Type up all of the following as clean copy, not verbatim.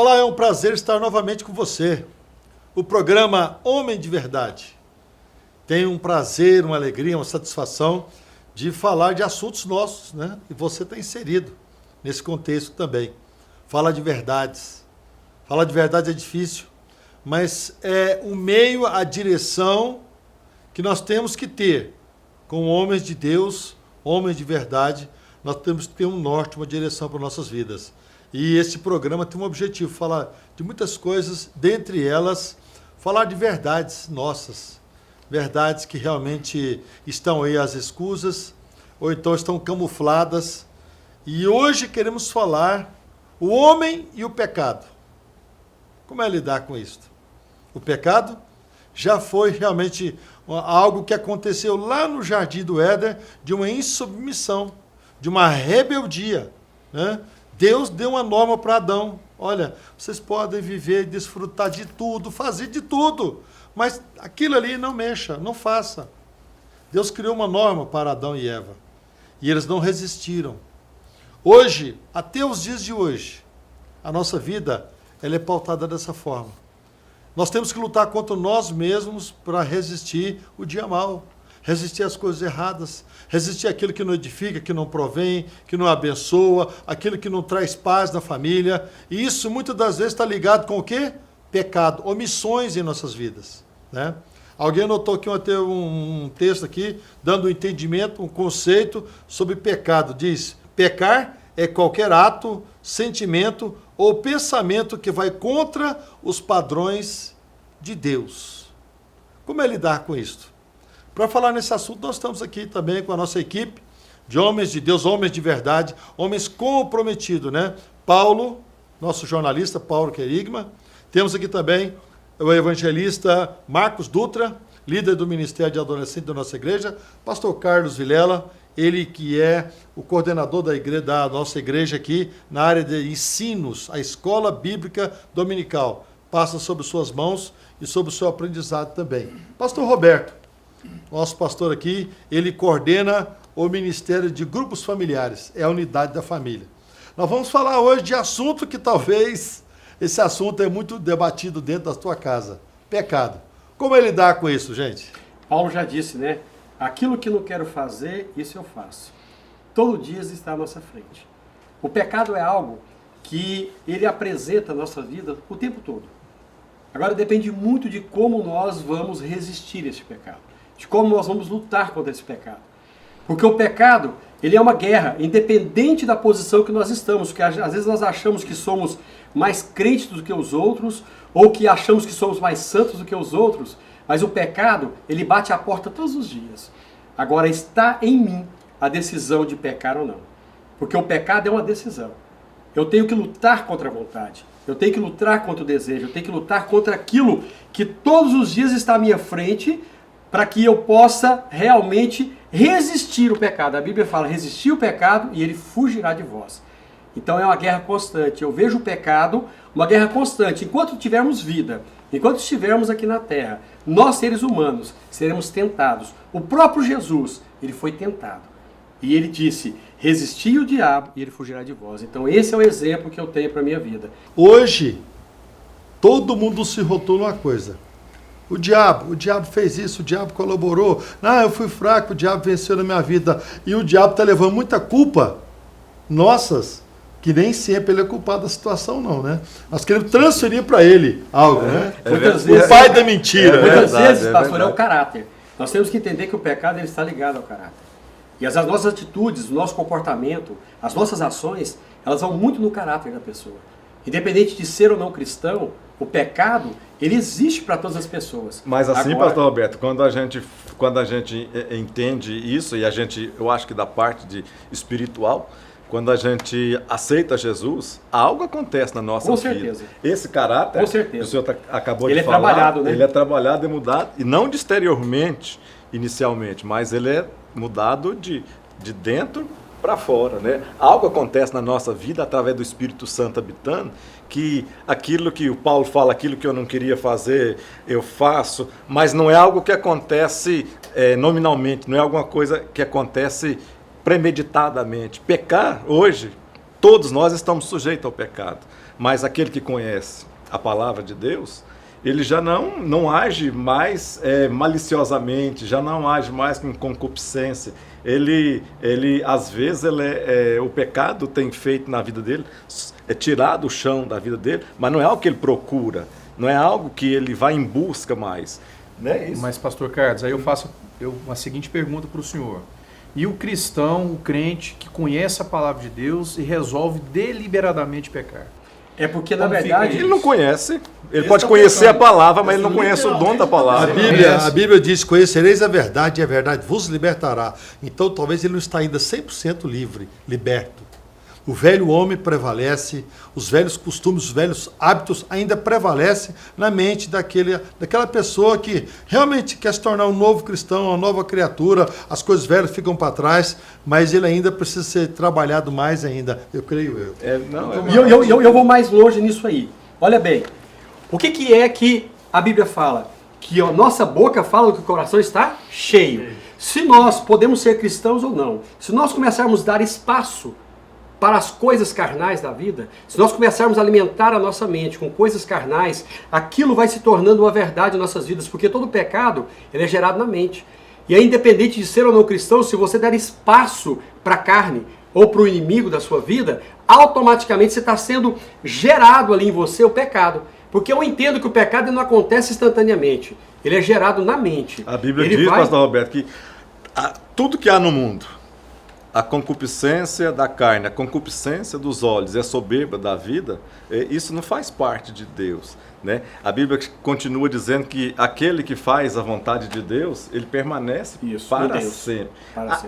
Olá, é um prazer estar novamente com você. O programa Homem de Verdade. Tenho um prazer, uma alegria, uma satisfação de falar de assuntos nossos, né? E você está inserido nesse contexto também. Fala de verdades. Falar de verdade é difícil, mas é o meio, a direção que nós temos que ter com homens de Deus, homens de verdade. Nós temos que ter um norte, uma direção para nossas vidas. E esse programa tem um objetivo, falar de muitas coisas, dentre elas, falar de verdades nossas, verdades que realmente estão aí às escusas, ou então estão camufladas. E hoje queremos falar o homem e o pecado. Como é lidar com isso? O pecado já foi realmente algo que aconteceu lá no Jardim do Éden, de uma insubmissão, de uma rebeldia, né? Deus deu uma norma para Adão. Olha, vocês podem viver e desfrutar de tudo, fazer de tudo, mas aquilo ali não mexa, não faça. Deus criou uma norma para Adão e Eva, e eles não resistiram. Hoje, até os dias de hoje, a nossa vida ela é pautada dessa forma. Nós temos que lutar contra nós mesmos para resistir o dia mau, resistir às coisas erradas, resistir àquilo que não edifica, que não provém, que não abençoa, aquilo que não traz paz na família. E isso muitas das vezes está ligado com o quê? Pecado, omissões em nossas vidas, né? Alguém anotou aqui um texto aqui, dando um entendimento, um conceito sobre pecado. Diz, pecar é qualquer ato, sentimento ou pensamento que vai contra os padrões de Deus. Como é lidar com isso? Para falar nesse assunto, nós estamos aqui também com a nossa equipe de homens de Deus, homens de verdade, homens comprometidos, né? Paulo, nosso jornalista, Paulo Querigma. Temos aqui também o evangelista Marcos Dutra, líder do Ministério de Adolescente da nossa igreja, pastor Carlos Vilela, ele que é o coordenador da nossa igreja aqui na área de ensinos, a Escola Bíblica Dominical. Passa sobre suas mãos e sobre o seu aprendizado também. Pastor Roberto, nosso pastor aqui, ele coordena o Ministério de Grupos Familiares, é a unidade da família. Nós vamos falar hoje de assunto que talvez esse assunto é muito debatido dentro da tua casa, pecado. Como é lidar com isso, gente? Paulo já disse, né? Aquilo que não quero fazer, isso eu faço. Todo dia está à nossa frente. O pecado é algo que ele apresenta a nossa vida o tempo todo. Agora depende muito de como nós vamos resistir a esse pecado, de como nós vamos lutar contra esse pecado. Porque o pecado, ele é uma guerra, independente da posição que nós estamos, porque às vezes nós achamos que somos mais crentes do que os outros, ou que achamos que somos mais santos do que os outros, mas o pecado, ele bate a porta todos os dias. Agora está em mim a decisão de pecar ou não. Porque o pecado é uma decisão. Eu tenho que lutar contra a vontade. Eu tenho que lutar contra o desejo. Eu tenho que lutar contra aquilo que todos os dias está à minha frente para que eu possa realmente resistir o pecado. A Bíblia fala, resistir o pecado e ele fugirá de vós. Então é uma guerra constante. Eu vejo o pecado, uma guerra constante. Enquanto tivermos vida, enquanto estivermos aqui na terra, nós seres humanos seremos tentados. O próprio Jesus, ele foi tentado. E ele disse, resisti o diabo e ele fugirá de vós. Então esse é o exemplo que eu tenho para a minha vida. Hoje, todo mundo se rotula uma coisa. O diabo fez isso, o diabo colaborou. Ah, eu fui fraco, o diabo venceu na minha vida. E o diabo está levando muita culpa nossas, que nem sempre ele é culpado da situação, não, né? Nós queremos transferir para ele algo, né? O pai da mentira. Muitas vezes, pastor, é o caráter. Nós temos que entender que o pecado ele está ligado ao caráter. E as nossas atitudes, o nosso comportamento, as nossas ações, elas vão muito no caráter da pessoa. Independente de ser ou não cristão, o pecado, ele existe para todas as pessoas. Mas assim, agora, pastor Roberto, quando a gente entende isso, e eu acho que da parte espiritual, quando a gente aceita Jesus, algo acontece na nossa vida. Com certeza. Esse caráter, que o senhor acabou de falar, trabalhado, né? Ele é trabalhado e mudado, e não de exteriormente, inicialmente, mas ele é mudado de dentro para fora, né? Algo acontece na nossa vida através do Espírito Santo habitando, que aquilo que o Paulo fala, aquilo que eu não queria fazer, eu faço, mas não é algo que acontece nominalmente, não é alguma coisa que acontece premeditadamente. Pecar, hoje, todos nós estamos sujeitos ao pecado. Mas aquele que conhece a palavra de Deus, ele já não age mais maliciosamente, já não age mais com concupiscência. Ele às vezes, o pecado tem feito na vida dele, é tirado o chão da vida dele, mas não é algo que ele procura, não é algo que ele vai em busca mais. Né? Isso. Mas, pastor Carlos, aí eu faço uma seguinte pergunta para o senhor. E o cristão, o crente, que conhece a palavra de Deus e resolve deliberadamente pecar? É porque, na Como fica verdade... Ele não conhece, ele Esse pode tá conhecer pensando. a palavra, mas ele não conhece o dono da palavra. A Bíblia diz, conhecereis a verdade e a verdade vos libertará. Então talvez ele não está ainda 100% livre, liberto. O velho homem prevalece, os velhos costumes, os velhos hábitos ainda prevalecem na mente daquela pessoa que realmente quer se tornar um novo cristão, uma nova criatura, as coisas velhas ficam para trás, mas ele ainda precisa ser trabalhado mais ainda, eu creio eu. E eu vou mais longe nisso aí. Olha bem, o que é que a Bíblia fala? Que a nossa boca fala que o coração está cheio. Se nós podemos ser cristãos ou não, se nós começarmos a dar espaço para as coisas carnais da vida, se nós começarmos a alimentar a nossa mente com coisas carnais, aquilo vai se tornando uma verdade em nossas vidas, porque todo pecado ele é gerado na mente. E é independente de ser ou não cristão, se você der espaço para a carne ou para o inimigo da sua vida, automaticamente você está sendo gerado ali em você o pecado. Porque eu entendo que o pecado não acontece instantaneamente, ele é gerado na mente. A Bíblia diz, pastor Roberto, que tudo que há no mundo, a concupiscência da carne, a concupiscência dos olhos e a soberba da vida, isso não faz parte de Deus. Né? A Bíblia continua dizendo que aquele que faz a vontade de Deus, ele permanece para sempre.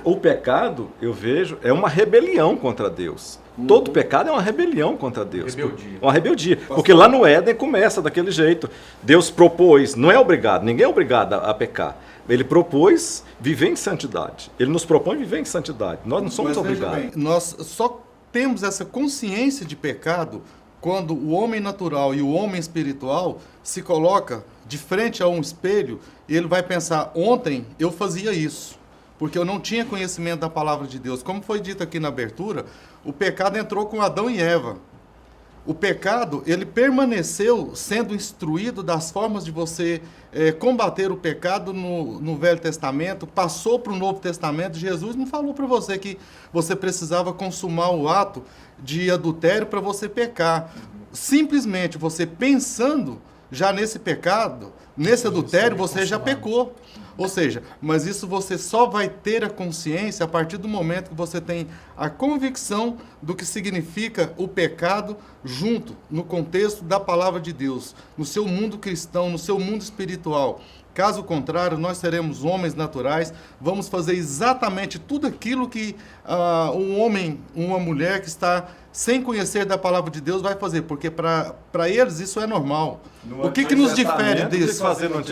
O pecado, eu vejo, é uma rebelião contra Deus. Todo pecado é uma rebelião contra Deus. Rebeldia. Uma rebeldia. Porque lá no Éden começa daquele jeito. Deus propôs, não é obrigado, ninguém é obrigado a pecar. Ele propôs viver em santidade. Ele nos propõe viver em santidade. Nós não somos obrigados. Bem, nós só temos essa consciência de pecado quando o homem natural e o homem espiritual se coloca de frente a um espelho e ele vai pensar, ontem eu fazia isso, porque eu não tinha conhecimento da palavra de Deus. Como foi dito aqui na abertura, o pecado entrou com Adão e Eva. O pecado, ele permaneceu sendo instruído das formas de você combater o pecado no Velho Testamento, passou para o Novo Testamento. Jesus não falou para você que você precisava consumar o ato de adultério para você pecar. Simplesmente você pensando já nesse pecado, nesse adultério, você já pecou. Ou seja, mas isso você só vai ter a consciência a partir do momento que você tem a convicção do que significa o pecado junto, no contexto da palavra de Deus, no seu mundo cristão, no seu mundo espiritual. Caso contrário, nós seremos homens naturais, vamos fazer exatamente tudo aquilo que um homem, uma mulher que está sem conhecer da palavra de Deus vai fazer, porque para eles isso é normal. O que nos difere disso?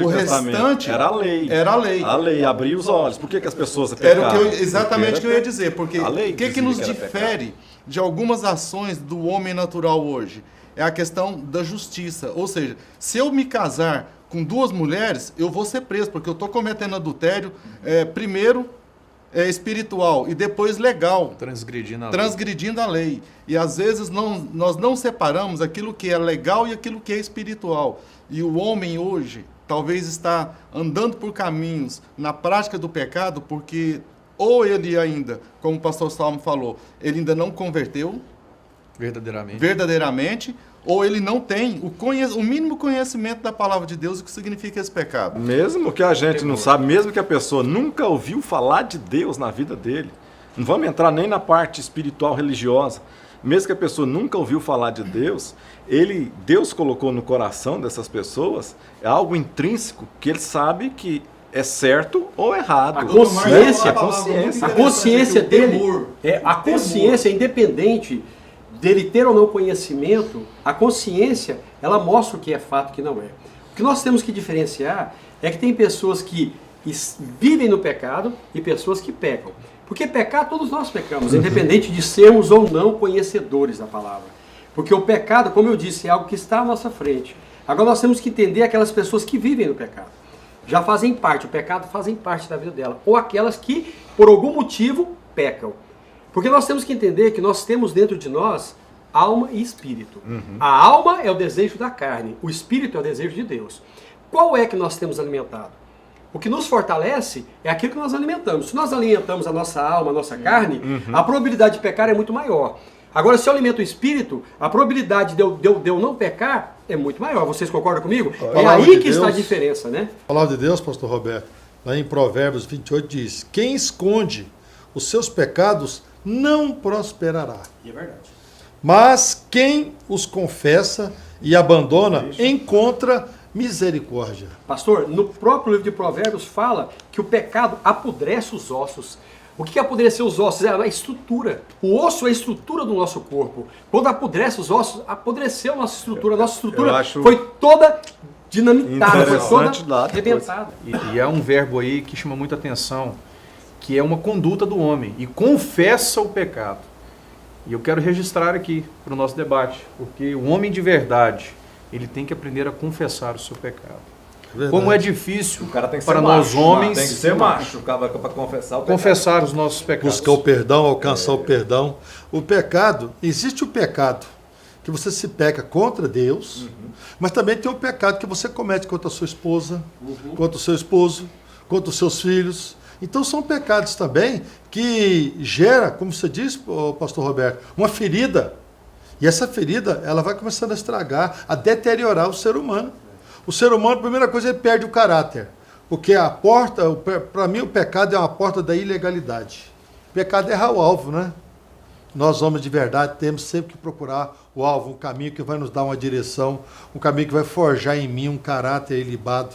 O restante era a lei. Era a lei. A lei, abrir os olhos. Por que as pessoas pecavam? Era exatamente o que eu ia dizer, porque o que nos difere de algumas ações do homem natural hoje? É a questão da justiça. Ou seja, se eu me casar com duas mulheres, eu vou ser preso, porque eu estou cometendo adultério, primeiro espiritual e depois legal. Transgredindo a lei. E às vezes nós não separamos aquilo que é legal e aquilo que é espiritual. E o homem hoje talvez está andando por caminhos na prática do pecado, porque ou ele ainda, como o pastor Salmo falou, ele ainda não converteu verdadeiramente, ou ele não tem o mínimo conhecimento da palavra de Deus, o que significa esse pecado. Mesmo que a gente não sabe, mesmo que a pessoa nunca ouviu falar de Deus na vida dele, não vamos entrar nem na parte espiritual religiosa, mesmo que a pessoa nunca ouviu falar de Deus, Deus colocou no coração dessas pessoas algo intrínseco que ele sabe que é certo ou errado. A consciência dele, a temor. consciência é independente dele ter ou não conhecimento, a consciência, ela mostra o que é fato e o que não é. O que nós temos que diferenciar é que tem pessoas que vivem no pecado e pessoas que pecam. Porque pecar, todos nós pecamos, independente de sermos ou não conhecedores da palavra. Porque o pecado, como eu disse, é algo que está à nossa frente. Agora nós temos que entender aquelas pessoas que vivem no pecado. Já fazem parte, o pecado fazem parte da vida dela. Ou aquelas que, por algum motivo, pecam. Porque nós temos que entender que nós temos dentro de nós alma e espírito. A alma é o desejo da carne, o espírito é o desejo de Deus. Qual é que nós temos alimentado? O que nos fortalece é aquilo que nós alimentamos. Se nós alimentamos a nossa alma, a nossa carne, a probabilidade de pecar é muito maior. Agora, se eu alimento o espírito, a probabilidade de eu não pecar é muito maior. Vocês concordam comigo? É aí que está a diferença, né? A palavra de Deus, pastor Roberto, lá em Provérbios 28 diz: quem esconde os seus pecados não prosperará. E é verdade. Mas quem os confessa e abandona encontra misericórdia. Pastor, no próprio livro de Provérbios fala que o pecado apodrece os ossos. O que é apodrecer os ossos? É a estrutura. O osso é a estrutura do nosso corpo. Quando apodrece os ossos, apodreceu a nossa estrutura. A nossa estrutura foi toda dinamitada, foi toda arrebentada. E há um verbo aí que chama muita atenção, que é uma conduta do homem, e confessa o pecado. E eu quero registrar aqui para o nosso debate, porque o homem de verdade, ele tem que aprender a confessar o seu pecado. Verdade. Como é difícil o cara tem que para ser nós macho, homens tem que ser macho para confessar o pecado. Confessar os nossos pecados. Buscar o perdão, alcançar o perdão. O pecado, existe o pecado que você se peca contra Deus, mas também tem o pecado que você comete contra a sua esposa, contra o seu esposo, contra os seus filhos. Então são pecados também que gera, como você disse, pastor Roberto, uma ferida. E essa ferida, ela vai começando a estragar, a deteriorar o ser humano. O ser humano, a primeira coisa, ele perde o caráter. Porque a porta, para mim, o pecado é uma porta da ilegalidade. O pecado é errar o alvo, né? Nós, homens de verdade, temos sempre que procurar o alvo, um caminho que vai nos dar uma direção, um caminho que vai forjar em mim um caráter ilibado,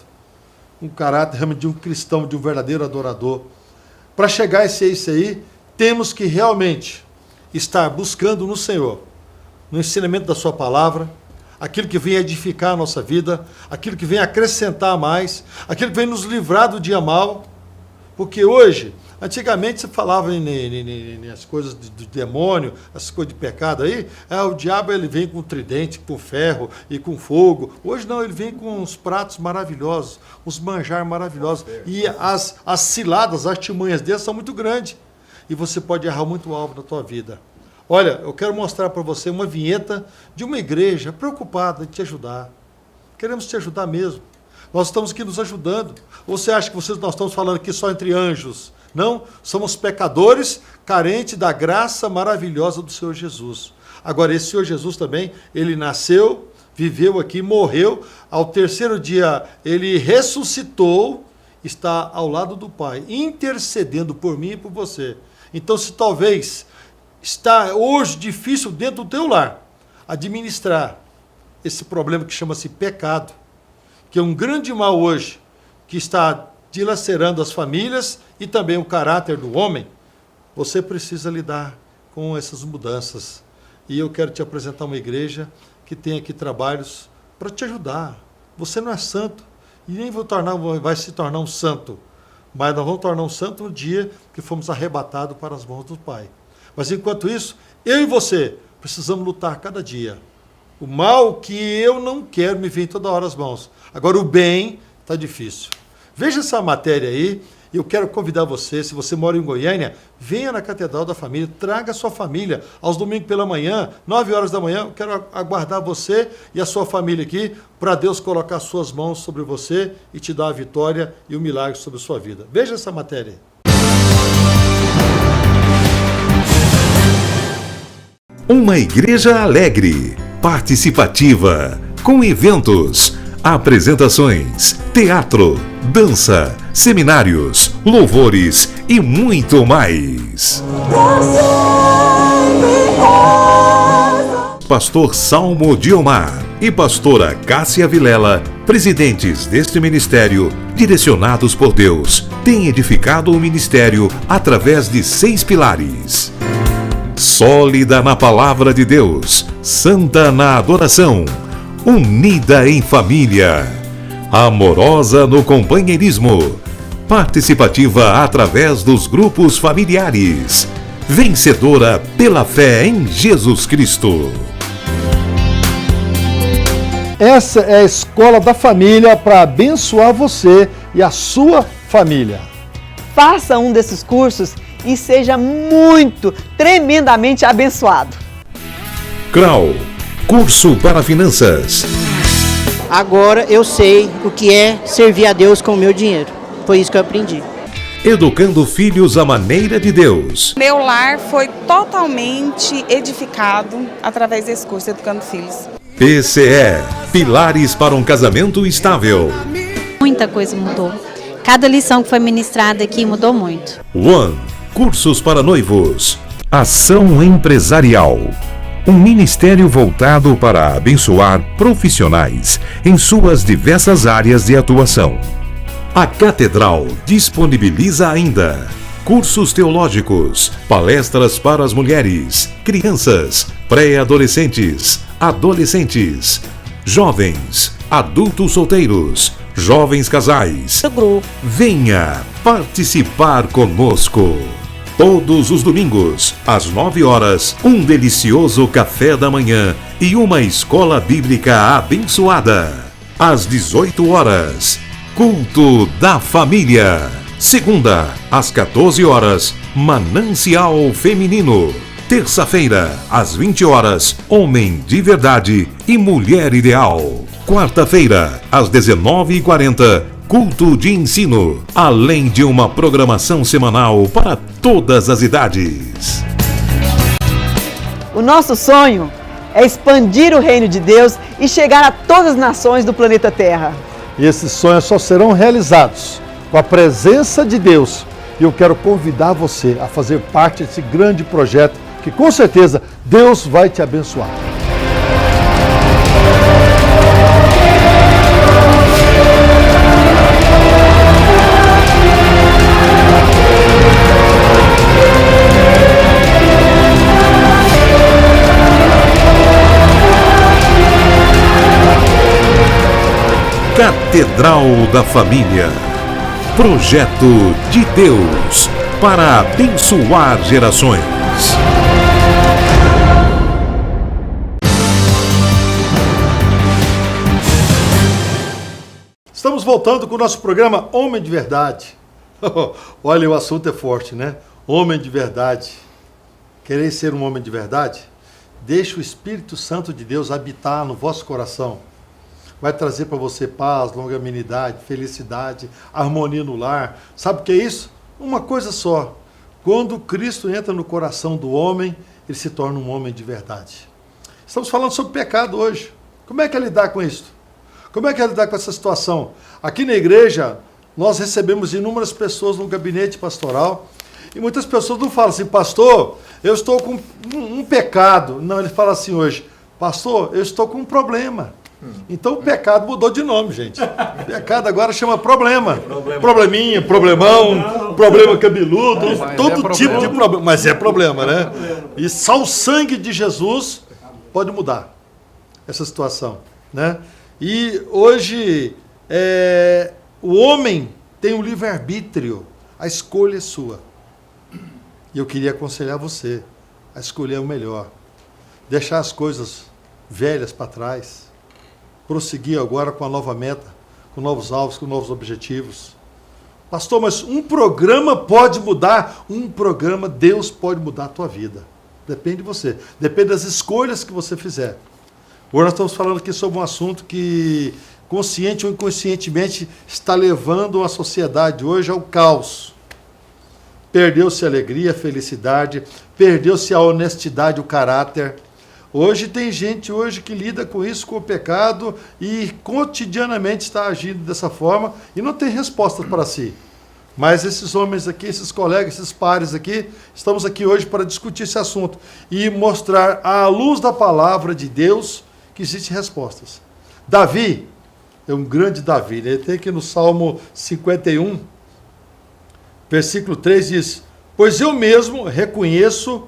um caráter realmente de um cristão, de um verdadeiro adorador. Para chegar a isso aí, temos que realmente estar buscando no Senhor, no ensinamento da sua palavra, aquilo que vem edificar a nossa vida, aquilo que vem acrescentar mais, aquilo que vem nos livrar do dia mal. Porque hoje, antigamente se falava nas coisas do demônio, essas coisas de pecado aí, o diabo ele vem com tridente, com ferro e com fogo. Hoje não, ele vem com uns pratos maravilhosos, uns manjar maravilhosos. E as ciladas, as artimanhas dele são muito grandes. E você pode errar muito alvo na tua vida. Olha, eu quero mostrar para você uma vinheta de uma igreja preocupada em te ajudar. Queremos te ajudar mesmo. Nós estamos aqui nos ajudando. Ou você acha que nós estamos falando aqui só entre anjos? Não, somos pecadores carentes da graça maravilhosa do Senhor Jesus. Agora, esse Senhor Jesus também, ele nasceu, viveu aqui, morreu. Ao terceiro dia, ele ressuscitou, está ao lado do Pai, intercedendo por mim e por você. Então, se talvez está hoje difícil dentro do teu lar administrar esse problema que chama-se pecado, que é um grande mal hoje, que está dilacerando as famílias e também o caráter do homem, você precisa lidar com essas mudanças. E eu quero te apresentar uma igreja que tem aqui trabalhos para te ajudar. Você não é santo e nem vai se tornar um santo, mas nós vamos tornar um santo no dia que fomos arrebatados para as mãos do Pai. Mas enquanto isso, eu e você precisamos lutar cada dia. O mal que eu não quero me vem toda hora às mãos. Agora o bem está difícil. Veja essa matéria aí. Eu quero convidar você, se você mora em Goiânia, venha na Catedral da Família, traga a sua família aos domingos pela manhã, 9 horas da manhã. Eu quero aguardar você e a sua família aqui para Deus colocar suas mãos sobre você e te dar a vitória e o milagre sobre a sua vida. Veja essa matéria. Uma igreja alegre, participativa, com eventos, apresentações, teatro, dança, seminários, louvores e muito mais. Pastor Salmo Diomar e pastora Cássia Vilela, presidentes deste ministério, direcionados por Deus, têm edificado o ministério através de 6 pilares. Sólida na palavra de Deus, santa na adoração, unida em família, amorosa no companheirismo, participativa através dos grupos familiares, vencedora pela fé em Jesus Cristo. Essa é a escola da família para abençoar você e a sua família. Faça um desses cursos e seja tremendamente abençoado. CRAU, curso para finanças. Agora eu sei o que é servir a Deus com o meu dinheiro. Foi isso que eu aprendi. Educando filhos à maneira de Deus. Meu lar foi totalmente edificado através desse curso, Educando Filhos. PCE, Pilares para um Casamento Estável. Muita coisa mudou. Cada lição que foi ministrada aqui mudou muito. One, cursos para noivos. Ação Empresarial. Um ministério voltado para abençoar profissionais em suas diversas áreas de atuação. A Catedral disponibiliza ainda cursos teológicos, palestras para as mulheres, crianças, pré-adolescentes, adolescentes, jovens, adultos solteiros, jovens casais. Venha participar conosco. Todos os domingos, às 9 horas, um delicioso café da manhã e uma escola bíblica abençoada. Às 18 horas, culto da família. Segunda, às 14 horas, Manancial Feminino. Terça-feira, às 20 horas, Homem de Verdade e Mulher Ideal. Quarta-feira, às 19h40, culto de ensino, além de uma programação semanal para todas as idades. O nosso sonho é expandir o reino de Deus e chegar a todas as nações do planeta Terra. E esses sonhos só serão realizados com a presença de Deus. E eu quero convidar você a fazer parte desse grande projeto que com certeza Deus vai te abençoar. Catedral da Família. Projeto de Deus para abençoar gerações. Estamos voltando com o nosso programa Homem de Verdade. Olha, o assunto é forte, né? Homem de verdade. Querer ser um homem de verdade? Deixe o Espírito Santo de Deus habitar no vosso coração. Vai trazer para você paz, longanimidade, felicidade, harmonia no lar. Sabe o que é isso? Uma coisa só. Quando Cristo entra no coração do homem, ele se torna um homem de verdade. Estamos falando sobre pecado hoje. Como é que é lidar com isso? Como é que é lidar com essa situação? Aqui na igreja, nós recebemos inúmeras pessoas no gabinete pastoral e muitas pessoas não falam assim, pastor, eu estou com um pecado. Não, ele fala assim hoje, pastor, eu estou com um problema. Então o pecado mudou de nome, gente. O pecado agora chama problema. Probleminha, problemão, problema cabeludo, todo tipo de problema. Mas é problema, né? E só o sangue de Jesus pode mudar essa situação, né? E hoje o homem tem um livre-arbítrio. A escolha é sua. E eu queria aconselhar você a escolher o melhor. Deixar as coisas velhas para trás. Prosseguir agora com a nova meta, com novos alvos, com novos objetivos. Pastor, mas um programa pode mudar? Um programa, Deus pode mudar a tua vida. Depende de você. Depende das escolhas que você fizer. Hoje nós estamos falando aqui sobre um assunto que, consciente ou inconscientemente, está levando a sociedade hoje ao caos. Perdeu-se a alegria, a felicidade, perdeu-se a honestidade, o caráter. Hoje tem gente hoje que lida com isso, com o pecado, e cotidianamente está agindo dessa forma e não tem resposta para si. Mas esses homens aqui, esses colegas, esses pares aqui, estamos aqui hoje para discutir esse assunto e mostrar à luz da palavra de Deus que existem respostas. Davi é um grande Davi, né? Ele tem aqui no Salmo 51, versículo 3 diz, pois eu mesmo reconheço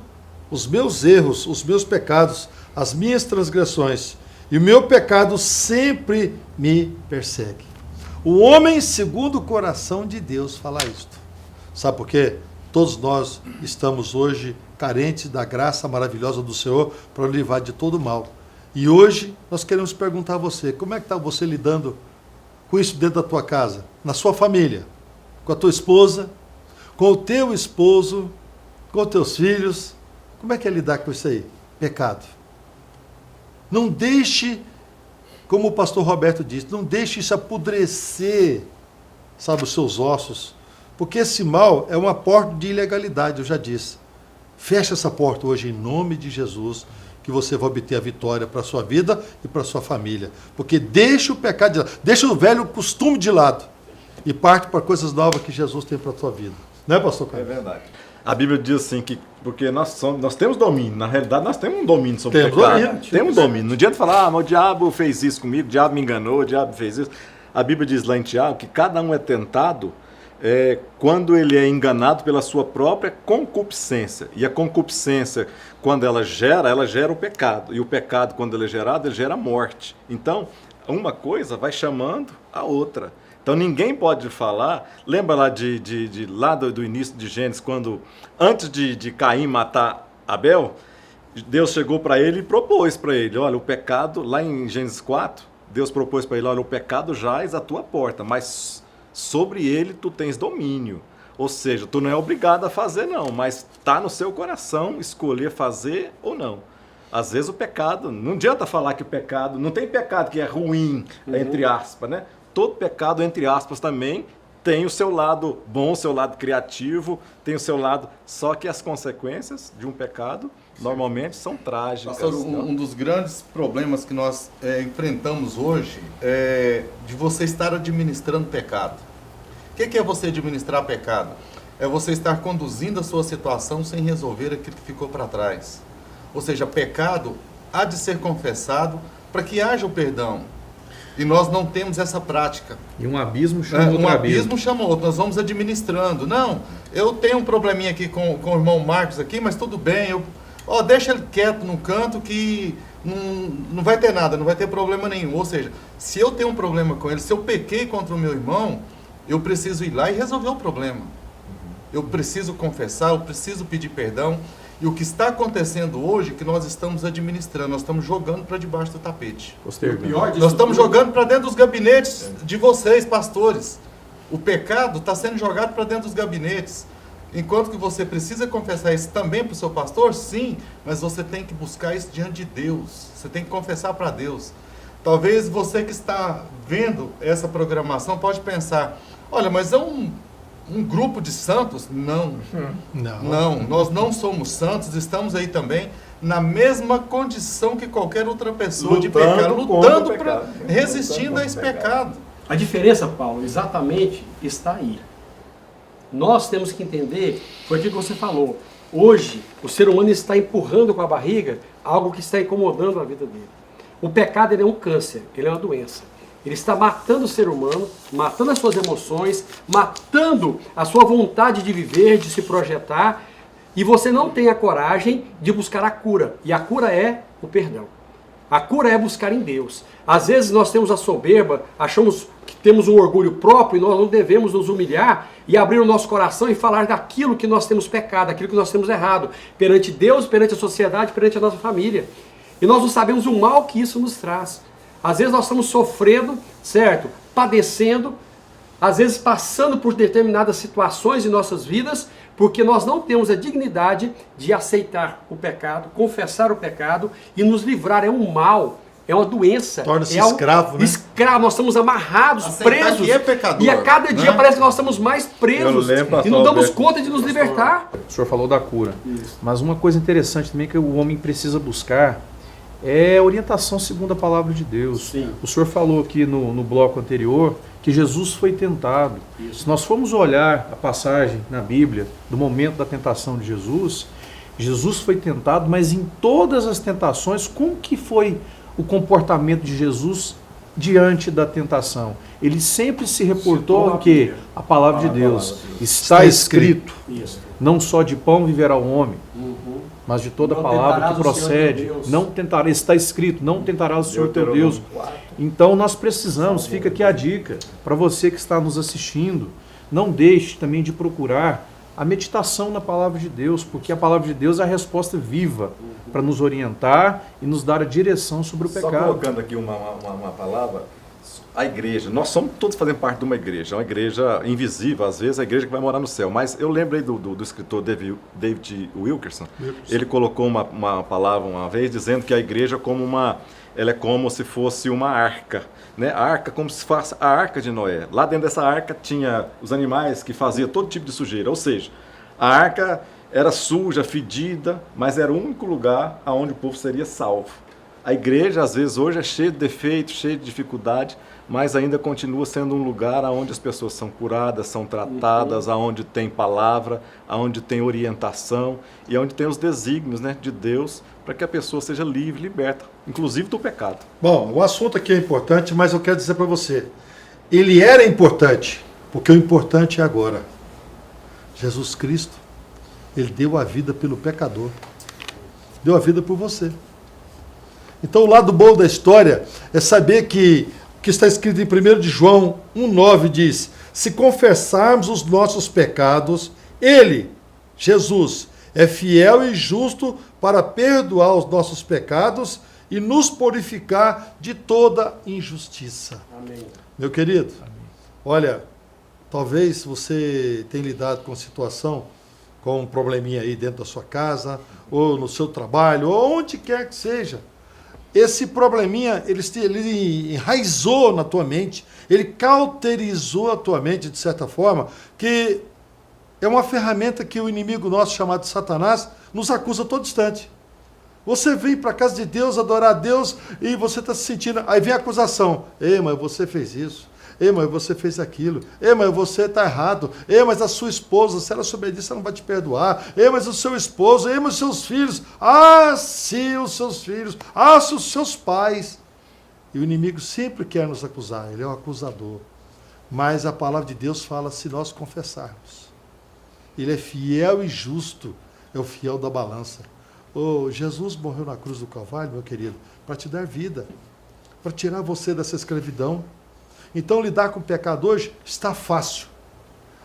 os meus erros, os meus pecados, as minhas transgressões, e o meu pecado sempre me persegue. O homem segundo o coração de Deus fala isto. Sabe por quê? Todos nós estamos hoje carentes da graça maravilhosa do Senhor para livrar de todo mal. E hoje nós queremos perguntar a você, como é que está você lidando com isso dentro da tua casa, na sua família, com a tua esposa, com o teu esposo, com os teus filhos? Como é que é lidar com isso aí? Pecado. Não deixe, como o pastor Roberto disse, não deixe isso apodrecer, sabe, os seus ossos. Porque esse mal é uma porta de ilegalidade, eu já disse. Feche essa porta hoje em nome de Jesus, que você vai obter a vitória para a sua vida e para a sua família. Porque deixa o pecado de lado, deixa o velho costume de lado e parte para coisas novas que Jesus tem para a tua vida. Não é, pastor Carlos? É verdade. A Bíblia diz assim que, porque nós temos domínio, na realidade nós temos um domínio sobre o pecado. Temos domínio. Não adianta falar, mas o diabo fez isso comigo, o diabo me enganou, o diabo fez isso. A Bíblia diz lá em Tiago que cada um é tentado quando ele é enganado pela sua própria concupiscência. E a concupiscência, quando ela gera o pecado. E o pecado, quando ele é gerado, ele gera a morte. Então, uma coisa vai chamando a outra. Então ninguém pode falar, lembra lá lá do início de Gênesis, quando antes de Caim matar Abel, Deus chegou para ele e propôs para ele, olha, o pecado, lá em Gênesis 4, Deus propôs para ele, olha, o pecado jaz à tua porta, mas sobre ele tu tens domínio. Ou seja, tu não é obrigado a fazer não, mas está no seu coração escolher fazer ou não. Às vezes o pecado, não adianta falar que o pecado, não tem pecado que é ruim, entre aspas, né? Todo pecado, entre aspas, também tem o seu lado bom, o seu lado criativo, tem o seu lado... Só que as consequências de um pecado, normalmente, são trágicas. Pastor, um dos grandes problemas que nós enfrentamos hoje é de você estar administrando pecado. O que é você administrar pecado? É você estar conduzindo a sua situação sem resolver aquilo que ficou para trás. Ou seja, pecado há de ser confessado para que haja o perdão. E nós não temos essa prática. E um abismo chama outro abismo. Um abismo chama outro. Nós vamos administrando. Não, eu tenho um probleminha aqui com o irmão Marcos aqui, mas tudo bem. Deixa ele quieto no canto que não vai ter nada, não vai ter problema nenhum. Ou seja, se eu tenho um problema com ele, se eu pequei contra o meu irmão, eu preciso ir lá e resolver o problema. Eu preciso confessar, eu preciso pedir perdão. E o que está acontecendo hoje é que nós estamos administrando, nós estamos jogando para debaixo do tapete. Nós estamos jogando para dentro dos gabinetes de vocês, pastores. O pecado está sendo jogado para dentro dos gabinetes. Enquanto que você precisa confessar isso também para o seu pastor, sim, mas você tem que buscar isso diante de Deus. Você tem que confessar para Deus. Talvez você que está vendo essa programação pode pensar, olha, mas é um grupo de santos? Não, nós não somos santos, estamos aí também na mesma condição que qualquer outra pessoa de pecado, lutando, resistindo a esse pecado. A diferença, Paulo, exatamente está aí. Nós temos que entender, foi aquilo que você falou, hoje o ser humano está empurrando com a barriga algo que está incomodando a vida dele. O pecado, ele é um câncer, ele é uma doença. Ele está matando o ser humano, matando as suas emoções, matando a sua vontade de viver, de se projetar, e você não tem a coragem de buscar a cura. E a cura é o perdão. A cura é buscar em Deus. Às vezes nós temos a soberba, achamos que temos um orgulho próprio e nós não devemos nos humilhar e abrir o nosso coração e falar daquilo que nós temos pecado, daquilo que nós temos errado, perante Deus, perante a sociedade, perante a nossa família. E nós não sabemos o mal que isso nos traz. Às vezes nós estamos sofrendo, certo? Padecendo, às vezes passando por determinadas situações em nossas vidas, porque nós não temos a dignidade de aceitar o pecado, confessar o pecado e nos livrar. É um mal, é uma doença. Torna-se escravo, né? Escravo, nós estamos amarrados, presos. Que é pecador, e a cada dia parece que nós estamos mais presos e não damos conta de nos libertar. O senhor falou da cura. Isso. Mas uma coisa interessante também que o homem precisa buscar é orientação segundo a palavra de Deus. Sim. O senhor falou aqui no bloco anterior que Jesus foi tentado. Isso. Se nós formos olhar a passagem na Bíblia do momento da tentação de Jesus, Jesus foi tentado, mas em todas as tentações, como que foi o comportamento de Jesus diante da tentação? Ele sempre se reportou ao quê? A palavra de Deus. Está escrito, não só de pão viverá o homem, mas de toda palavra que procede. Não tentará, está escrito, não tentarás o Senhor teu Deus. Então nós precisamos, fica aqui a dica, para você que está nos assistindo, não deixe também de procurar a meditação na palavra de Deus, porque a palavra de Deus é a resposta viva para nos orientar e nos dar a direção sobre o pecado. Só colocando aqui uma palavra, a igreja, nós somos todos fazendo parte de uma igreja invisível, às vezes a igreja que vai morar no céu, mas eu lembrei do escritor David Wilkerson, ele colocou uma palavra uma vez dizendo que a igreja ela é como se fosse uma arca, né? A arca como se fosse a arca de Noé. Lá dentro dessa arca tinha os animais que faziam todo tipo de sujeira, ou seja, a arca era suja, fedida, mas era o único lugar onde o povo seria salvo. A igreja, às vezes, hoje é cheia de defeitos, cheia de dificuldade, mas ainda continua sendo um lugar onde as pessoas são curadas, são tratadas, onde tem palavra, onde tem orientação e onde tem os desígnios, né, de Deus para que a pessoa seja livre, liberta, inclusive do pecado. Bom, o assunto aqui é importante, mas eu quero dizer para você, ele era importante, porque o importante é agora. Jesus Cristo, ele deu a vida pelo pecador, deu a vida por você. Então o lado bom da história é saber que o que está escrito em 1 de João 1,9 diz: se confessarmos os nossos pecados, ele, Jesus, é fiel e justo para perdoar os nossos pecados e nos purificar de toda injustiça. Amém. Meu querido, olha, talvez você tenha lidado com situação, com um probleminha aí dentro da sua casa, ou no seu trabalho, ou onde quer que seja. Esse probleminha, ele enraizou na tua mente, ele cauterizou a tua mente, de certa forma, que é uma ferramenta que o inimigo nosso, chamado Satanás, nos acusa a todo instante. Você vem para a casa de Deus, adorar a Deus, e você está se sentindo... Aí vem a acusação. Ei, mas você fez isso. Ei, mas você fez aquilo. Ei, mas você está errado. Ei, mas a sua esposa, se ela souber disso, ela não vai te perdoar. Ei, mas o seu esposo. Ei, mas os seus filhos. Ah, sim, os seus filhos. Ah, sim, os seus pais. E o inimigo sempre quer nos acusar. Ele é um acusador. Mas a palavra de Deus fala, se nós confessarmos. Ele é fiel e justo. É o fiel da balança. Oh, Jesus morreu na cruz do Calvário, meu querido, para te dar vida. Para tirar você dessa escravidão. Então, lidar com o pecado hoje está fácil.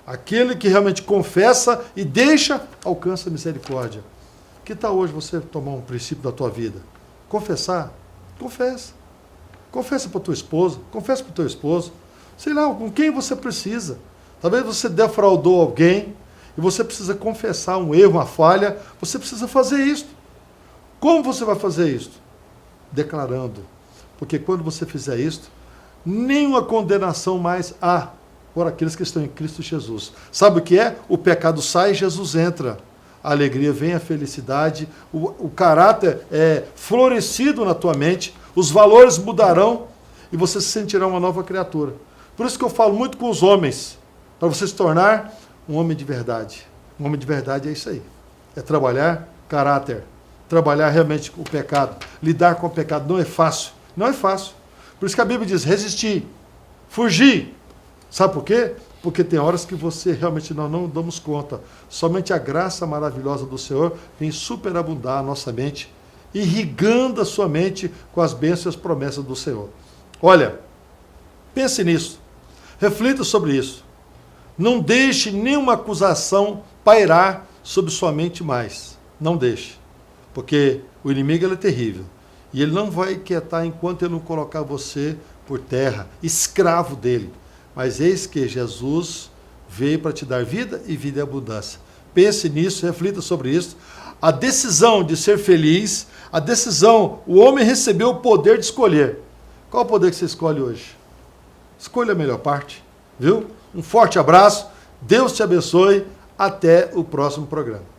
Aquele que realmente confessa e deixa, alcança a misericórdia. Que tal hoje você tomar um princípio da tua vida? Confessar? Confessa. Confessa para tua esposa, confessa para o teu esposo. Sei lá, com quem você precisa. Talvez você defraudou alguém e você precisa confessar um erro, uma falha. Você precisa fazer isso. Como você vai fazer isso? Declarando. Porque quando você fizer isso, nenhuma condenação mais há por aqueles que estão em Cristo Jesus. Sabe o que é? O pecado sai e Jesus entra. A alegria vem, a felicidade, o caráter é florescido na tua mente, os valores mudarão e você se sentirá uma nova criatura. Por isso que eu falo muito com os homens, para você se tornar um homem de verdade. Um homem de verdade é isso aí. É trabalhar caráter, trabalhar realmente com o pecado. Lidar com o pecado não é fácil. Não é fácil. Por isso que a Bíblia diz, resistir, fugir. Sabe por quê? Porque tem horas que você realmente nós não damos conta. Somente a graça maravilhosa do Senhor vem superabundar a nossa mente, irrigando a sua mente com as bênçãos e as promessas do Senhor. Olha, pense nisso. Reflita sobre isso. Não deixe nenhuma acusação pairar sobre sua mente mais. Não deixe. Porque o inimigo ele é terrível. E ele não vai quietar enquanto ele não colocar você por terra, escravo dele. Mas eis que Jesus veio para te dar vida e vida em abundância. Pense nisso, reflita sobre isso. A decisão de ser feliz, a decisão, o homem recebeu o poder de escolher. Qual o poder que você escolhe hoje? Escolha a melhor parte, viu? Um forte abraço, Deus te abençoe, até o próximo programa.